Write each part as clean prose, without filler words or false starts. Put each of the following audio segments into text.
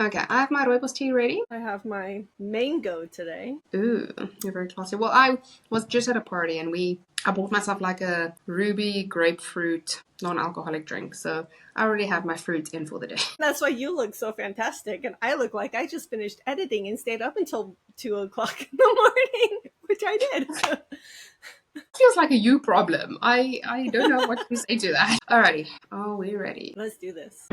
Okay, I have my rooibos tea ready. I have my mango today. Ooh, you're very classy. Well, I was just at a party and I bought myself like a ruby grapefruit non-alcoholic drink. So I already have my fruit in for the day. That's why you look so fantastic, and I look like I just finished editing and stayed up until 2 o'clock in the morning, which I did. Feels like a you problem. I don't know what to say to that. Alrighty, are we ready? Let's do this.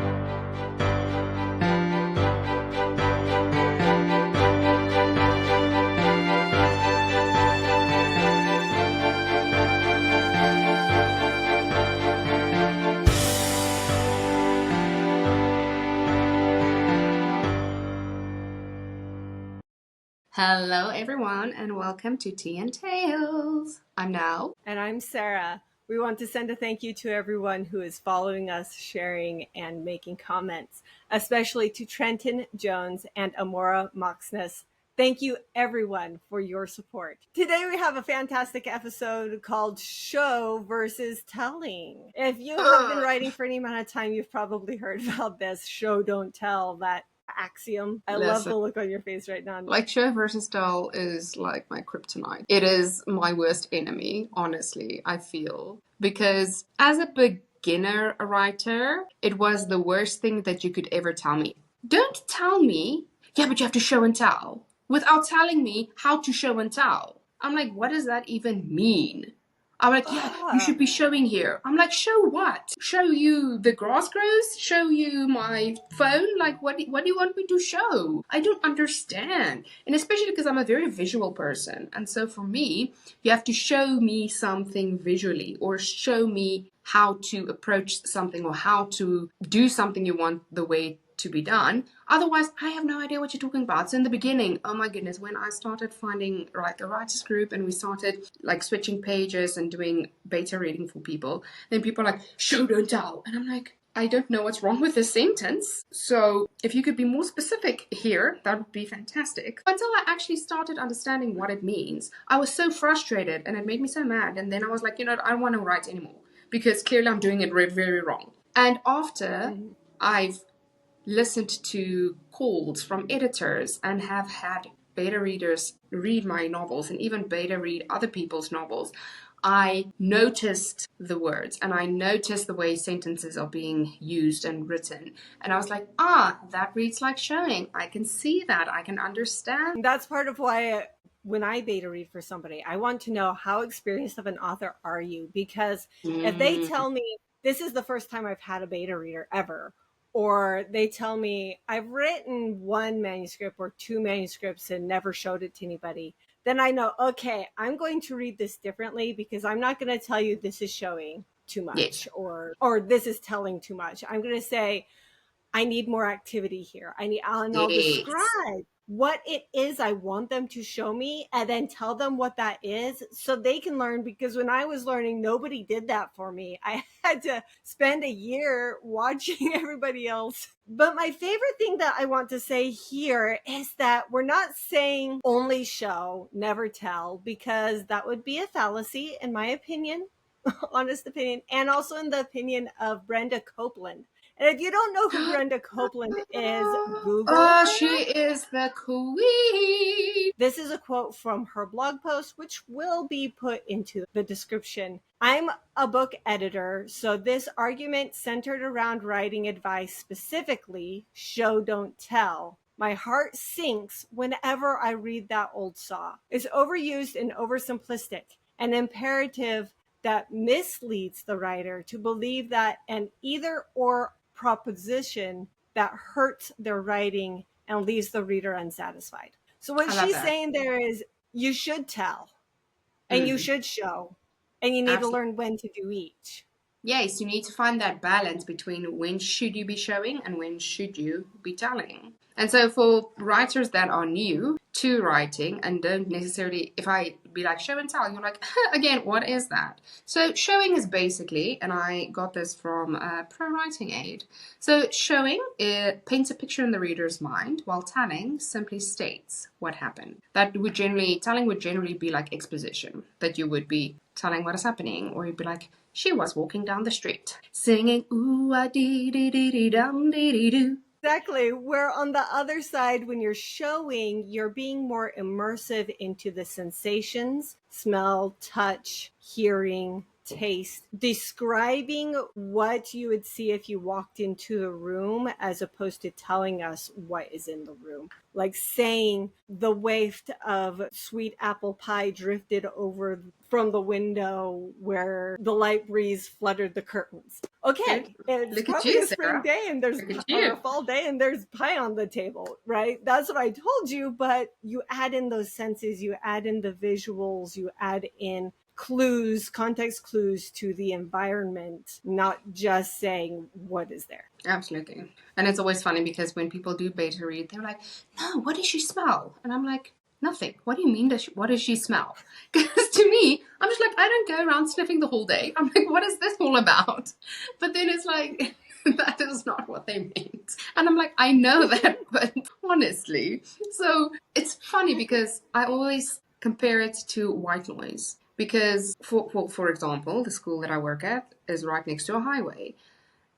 Hello, everyone, and welcome to Tea and Tales. I'm Nell. And I'm Sarah. We want to send a thank you to everyone who is following us, sharing, and making comments, especially to Trenton Jones and Amora Moxness. Thank you, everyone, for your support. Today we have a fantastic episode called Show versus Telling. If you have been writing for any amount of time, you've probably heard about this show, don't tell, that axiom. I love the look on your face right now. Like, show versus tell is like my kryptonite. It is my worst enemy, honestly, I feel. Because as a beginner writer, it was the worst thing that you could ever tell me. Don't tell me, yeah, but you have to show and tell, without telling me how to show and tell. I'm like, what does that even mean? I'm like, yeah, you should be showing here. I'm like, show what? Show you the grass grows? Show you my phone? Like, what do you want me to show? I don't understand. And especially because I'm a very visual person. And so for me, you have to show me something visually or show me how to approach something or how to do something you want the way to be done. Otherwise, I have no idea what you're talking about. So in the beginning, oh my goodness, when I started finding like a writers group and we started like switching pages and doing beta reading for people, then people are like, show, don't tell. And I'm like, I don't know what's wrong with this sentence. So if you could be more specific here, that would be fantastic. Until I actually started understanding what it means, I was so frustrated and it made me so mad. And then I was like, you know what, I don't want to write anymore because clearly I'm doing it very wrong. And after I've listened to calls from editors and have had beta readers read my novels and even beta read other people's novels, I noticed the words and I noticed the way sentences are being used and written. And I was like, that reads like showing. I can see that. I can understand. That's part of why when I beta read for somebody, I want to know how experienced of an author are you? Because if they tell me this is the first time I've had a beta reader ever, or they tell me I've written one manuscript or two manuscripts and never showed it to anybody, then I know, okay, I'm going to read this differently because I'm not going to tell you this is showing too much or this is telling too much. I'm going to say, I need more activity here. I'll describe what it is I want them to show me and then tell them what that is so they can learn, because when I was learning, nobody did that for me. I had to spend a year watching everybody else. But my favorite thing that I want to say here is that we're not saying only show, never tell, because that would be a fallacy in my opinion, honest opinion, and also in the opinion of Brenda Copeland. And if you don't know who Brenda Copeland is, Google her. She is the queen. This is a quote from her blog post, which will be put into the description. I'm a book editor, so this argument centered around writing advice, specifically show, don't tell. My heart sinks whenever I read that old saw. It's overused and oversimplistic, an imperative that misleads the writer to believe that an either or proposition that hurts their writing and leaves the reader unsatisfied. So what she's saying there is you should tell and you should show and you need to learn when to do each. Yes, you need to find that balance between when should you be showing and when should you be telling. And so for writers that are new to writing and don't necessarily, if I be like show and tell, you're like, again, what is that? So showing is basically, and I got this from Pro Writing Aid. So showing, it paints a picture in the reader's mind, while telling simply states what happened. Telling would generally be like exposition, that you would be telling what is happening, or you'd be like, she was walking down the street, singing, ooh, ah, dee, dee, dee, dee, dum, dee, dee, doo. Exactly. Where on the other side, when you're showing, you're being more immersive into the sensations, smell, touch, hearing, taste, describing what you would see if you walked into the room as opposed to telling us what is in the room. Like saying the waft of sweet apple pie drifted over from the window where the light breeze fluttered the curtains. Good. Okay, it's Look at probably you, a spring Sarah. day and there's Look at or you. a fall day and there's pie on the table, right? That's what I told you, but you add in those senses, you add in the visuals, you add in clues, context clues to the environment, not just saying what is there. Absolutely. And it's always funny because when people do beta read, they're like, no, what does she smell? And I'm like, nothing. What do you mean, what does she smell? Because to me, I'm just like, I don't go around sniffing the whole day. I'm like, what is this all about? But then it's like, that is not what they meant. And I'm like, I know that, but honestly. So it's funny because I always compare it to white noise. Because, for example, the school that I work at is right next to a highway.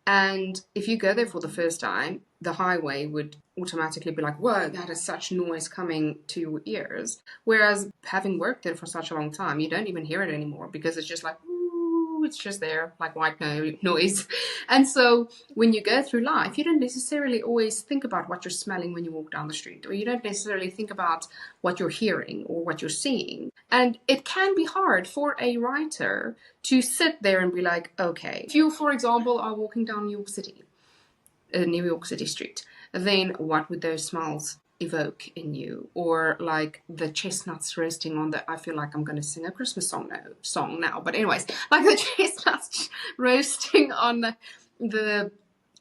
And if you go there for the first time, the highway would automatically be like, whoa, that is such noise coming to your ears. Whereas having worked there for such a long time, you don't even hear it anymore because it's just like, ooh, it's just there, like white noise. And so when you go through life, you don't necessarily always think about what you're smelling when you walk down the street, or you don't necessarily think about what you're hearing or what you're seeing. And it can be hard for a writer to sit there and be like, okay, if you, for example, are walking down New York City street, then what would those smells evoke in you? Or like the chestnuts roasting on the, I feel like I'm going to sing a Christmas song now, but anyways, like the chestnuts roasting on the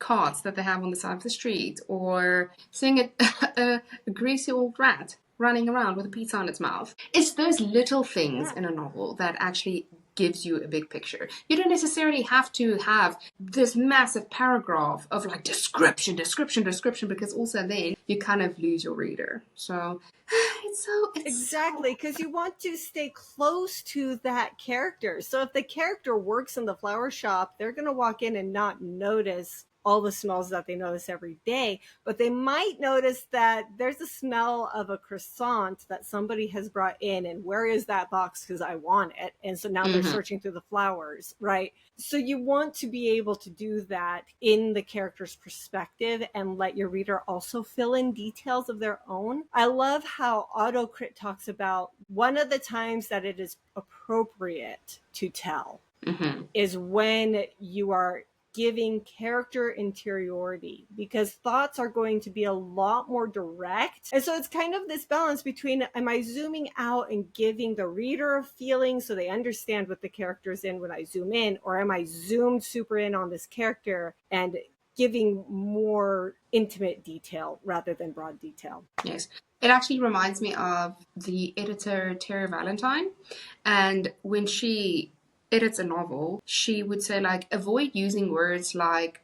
carts that they have on the side of the street, or seeing a greasy old rat running around with a pizza on its mouth. It's those little things in a novel that actually gives you a big picture. You don't necessarily have to have this massive paragraph of like description, because also then you kind of lose your reader. So it's Exactly, because you want to stay close to that character. So if the character works in the flower shop, they're going to walk in and not notice all the smells that they notice every day, but they might notice that there's a smell of a croissant that somebody has brought in, and where is that box, because I want it. And so now they're searching through the flowers, right? So you want to be able to do that in the character's perspective and let your reader also fill in details of their own. I love how Autocrit talks about one of the times that it is appropriate to tell is when you are giving character interiority, because thoughts are going to be a lot more direct. And so it's kind of this balance between, am I zooming out and giving the reader a feeling so they understand what the character's in when I zoom in, or am I zoomed super in on this character and giving more intimate detail rather than broad detail? Yes. It actually reminds me of the editor Terry Valentine. And when she edits a novel, she would say, like, avoid using words like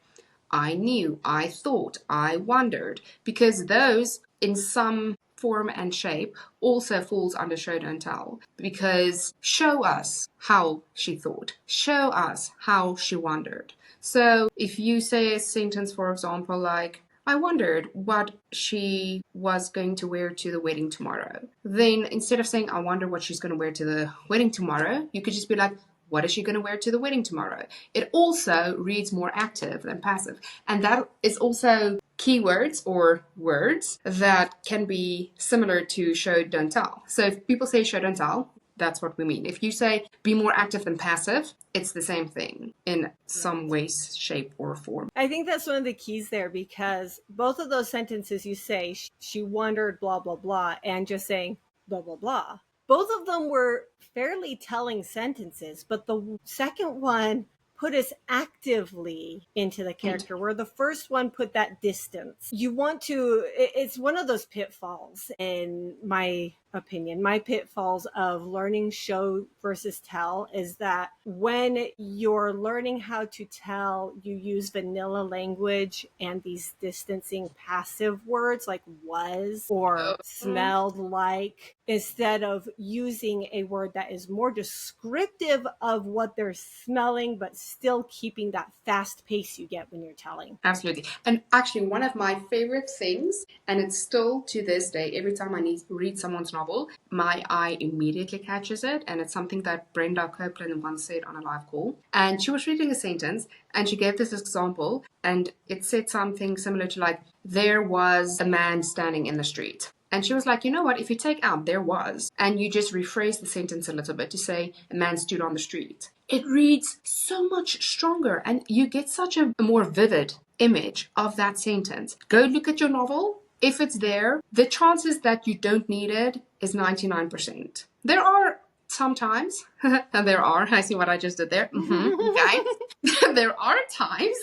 I knew, I thought, I wondered, because those, in some form and shape, also falls under show don't tell. Because show us how she thought, show us how she wondered. So if you say a sentence, for example, like, I wondered what she was going to wear to the wedding tomorrow. Then instead of saying, I wonder what she's going to wear to the wedding tomorrow, you could just be like, what is she going to wear to the wedding tomorrow? It also reads more active than passive. And that is also keywords or words that can be similar to show, don't tell. So if people say show, don't tell, that's what we mean. If you say be more active than passive, it's the same thing in some way, shape, or form. I think that's one of the keys there, because both of those sentences you say, she wondered, blah, blah, blah, and just saying, blah, blah, blah. Both of them were fairly telling sentences, but the second one put us actively into the character, where the first one put that distance. You want to, it's one of those pitfalls, in my opinion. My pitfalls of learning show versus tell is that when you're learning how to tell, you use vanilla language and these distancing passive words like was or smelled like, instead of using a word that is more descriptive of what they're smelling but still keeping that fast pace you get when you're telling. Absolutely. And actually, one of my favorite things, and it's still to this day, every time I need to read someone's novel, my eye immediately catches it. And it's something that Brenda Copeland once said on a live call. And she was reading a sentence and she gave this example, and it said something similar to like, there was a man standing in the street. And she was like, you know what, if you take out there was, and you just rephrase the sentence a little bit to say, a man stood on the street, it reads so much stronger and you get such a more vivid image of that sentence. Go look at your novel. If it's there, the chances that you don't need it is 99%. There are sometimes, and there are, I see what I just did there. Okay. There are times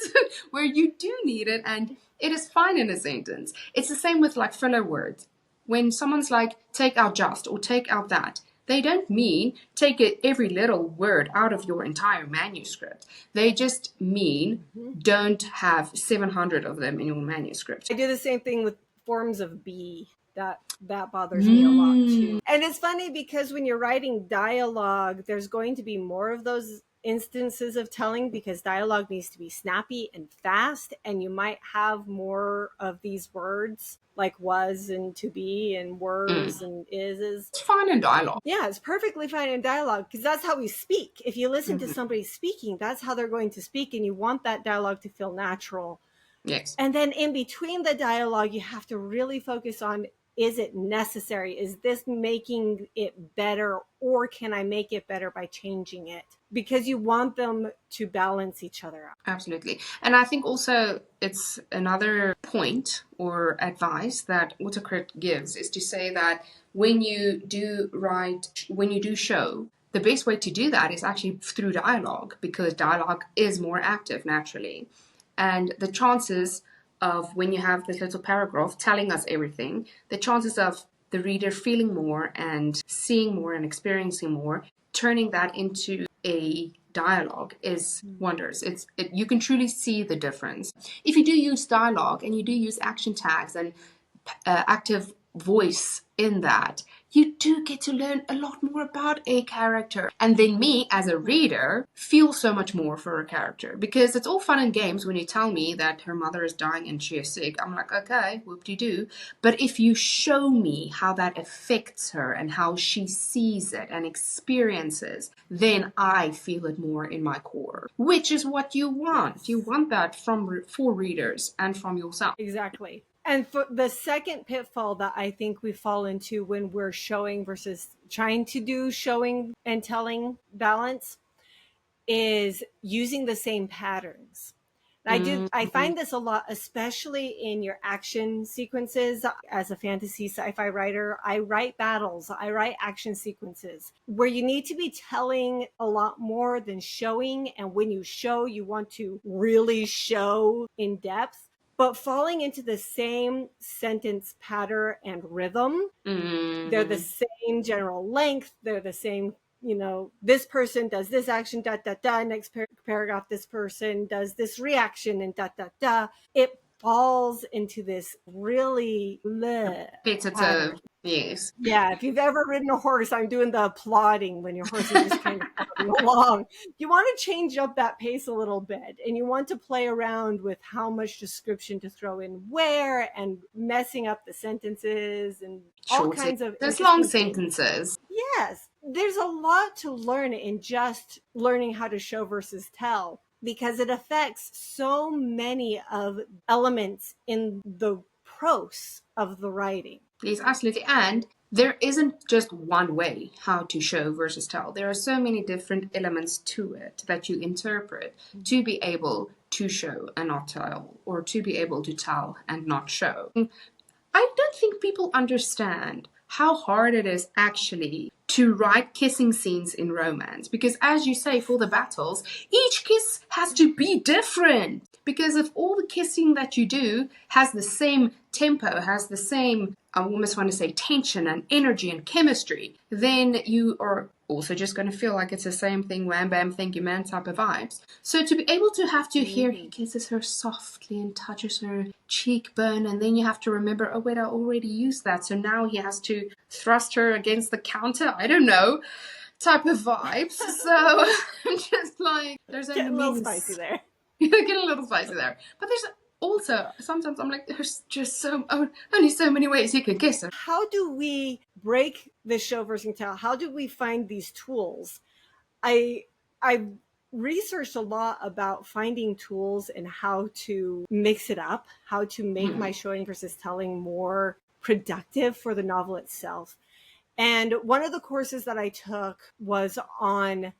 where you do need it and it is fine in a sentence. It's the same with like filler words. When someone's like, take out just or take out that, they don't mean take every little word out of your entire manuscript. They just mean don't have 700 of them in your manuscript. I do the same thing with forms of be. That bothers me a lot too. And it's funny because when you're writing dialogue, there's going to be more of those instances of telling because dialogue needs to be snappy and fast, and you might have more of these words like was and to be and wers and is. It's fine in dialogue. Yeah, it's perfectly fine in dialogue because that's how we speak. If you listen to somebody speaking, that's how they're going to speak, and you want that dialogue to feel natural. Yes. And then in between the dialogue, you have to really focus on, is it necessary? Is this making it better, or can I make it better by changing it? Because you want them to balance each other out. Absolutely. And I think also it's another point or advice that Autocrit gives is to say that when you do show, the best way to do that is actually through dialogue, because dialogue is more active naturally. And the chances of when you have this little paragraph telling us everything, the chances of the reader feeling more and seeing more and experiencing more, turning that into a dialogue is wonders. You can truly see the difference. If you do use dialogue and you do use action tags and active voice in that, you do get to learn a lot more about a character. And then me, as a reader, feel so much more for a character. Because it's all fun and games when you tell me that her mother is dying and she is sick. I'm like, okay, whoop-de-doo. But if you show me how that affects her and how she sees it and experiences, then I feel it more in my core. Which is what you want. Yes. You want that for readers and from yourself. Exactly. And for the second pitfall that I think we fall into when we're showing versus trying to do showing and telling balance is using the same patterns. I find this a lot, especially in your action sequences. As a fantasy sci-fi writer, I write battles, I write action sequences where you need to be telling a lot more than showing. And when you show, you want to really show in depth. But falling into the same sentence pattern and rhythm, they're the same general length, they're the same, this person does this action, next paragraph, this person does this reaction, and It falls into this really repetitive. Yes. Yeah, if you've ever ridden a horse, I'm doing the applauding when your horse is just kind of going along. You want to change up that pace a little bit, and you want to play around with how much description to throw in where, and messing up the sentences and all kinds of... There's long sentences. Yes, there's a lot to learn in just learning how to show versus tell, because it affects so many of elements in the prose of the writing. Yes, absolutely. And there isn't just one way how to show versus tell. There are so many different elements to it that you interpret to be able to show and not tell, or to be able to tell and not show. I don't think people understand how hard it is actually to write kissing scenes in romance. Because as you say, for the battles, each kiss has to be different. Because if all the kissing that you do has the same tempo, has the same, I almost want to say, tension and energy and chemistry, then you are also just going to feel like it's the same thing, wham bam, thank you man type of vibes. So to be able to have to hear he kisses her softly and touches her cheekbone, and then you have to remember, oh wait, I already used that, so now he has to thrust her against the counter. I don't know. type of vibes. So I'm just like, there's only Getting a little spicy there. Get a little spicy there. But there's also, sometimes I'm like, there's just only so many ways you can kiss her. How do we break the show versus tell? How do we find these tools? I researched a lot about finding tools and how to mix it up, how to make my showing versus telling more productive for the novel itself. And one of the courses that I took was on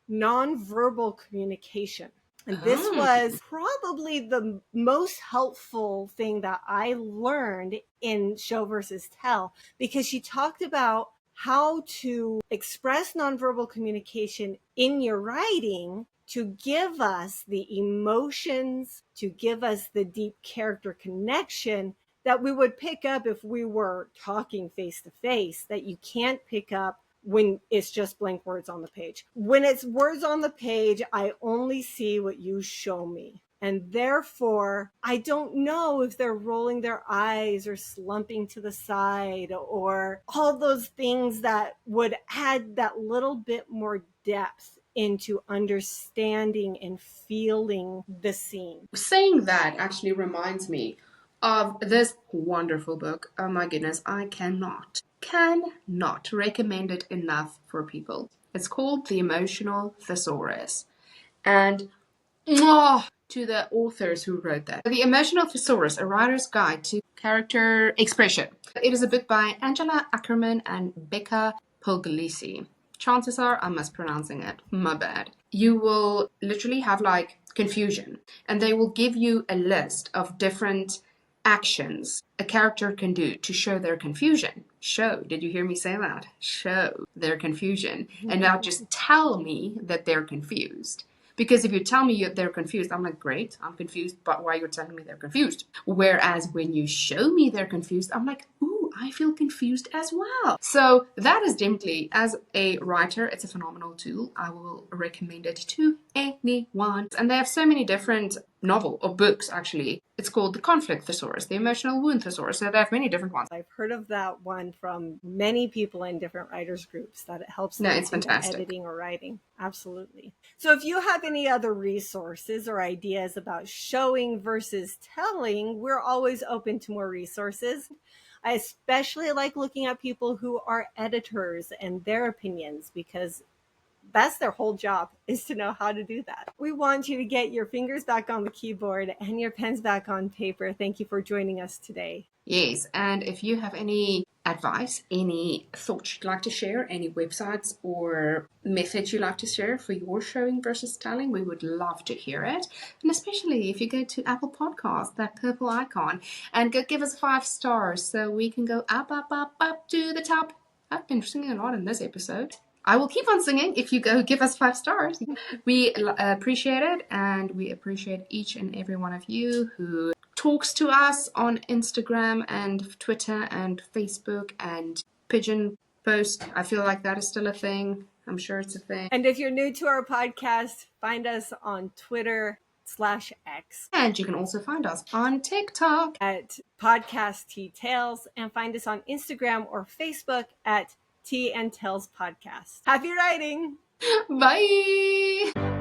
nonverbal communication. And this was probably the most helpful thing that I learned in Show versus Tell, because she talked about how to express nonverbal communication in your writing to give us the emotions, to give us the deep character connection that we would pick up if we were talking face to face, that you can't pick up when it's just blank words on the page. When it's words on the page, I only see what you show me. And therefore, I don't know if they're rolling their eyes or slumping to the side or all those things that would add that little bit more depth into understanding and feeling the scene. Saying that actually reminds me of this wonderful book. Oh my goodness, I cannot recommend it enough for people. It's called The Emotional Thesaurus. And to the authors who wrote that. The Emotional Thesaurus, A Writer's Guide to Character Expression. It is a book by Angela Ackerman and Becca Puglisi. Chances are I'm mispronouncing it. My bad. You will literally have like confusion, and they will give you a list of different actions a character can do to show their confusion. Did you hear me say that? Show their confusion. And now just tell me that they're confused. Because if you tell me they're confused, I'm like, great, I'm confused, but why you're telling me they're confused? Whereas when you show me they're confused, I'm like, ooh, I feel confused as well. So that is definitely, as a writer, it's a phenomenal tool. I will recommend it to anyone. And they have so many different novel or books, actually. It's called The Conflict Thesaurus, The Emotional Wound Thesaurus. So they have many different ones. I've heard of that one from many people in different writers groups, that it helps them it's fantastic. Editing or writing. Absolutely. So if you have any other resources or ideas about showing versus telling, we're always open to more resources. I especially like looking at people who are editors and their opinions, because that's their whole job, is to know how to do that. We want you to get your fingers back on the keyboard and your pens back on paper. Thank you for joining us today. Yes, and if you have any advice, any thoughts you'd like to share, any websites or methods you'd like to share for your showing versus telling, we would love to hear it. And especially if you go to Apple Podcasts, that purple icon, and go give us 5 stars so we can go up, up, up, up to the top. I've been singing a lot in this episode. I will keep on singing if you go give us 5 stars. We appreciate it, and we appreciate each and every one of you who talks to us on Instagram and Twitter and Facebook and Pigeon Post. I feel like that is still a thing. I'm sure it's a thing. And if you're new to our podcast, find us on Twitter/X. And you can also find us on TikTok at Podcast Tea Tales, and find us on Instagram or Facebook at Tea and Tales Podcast. Happy writing! Bye!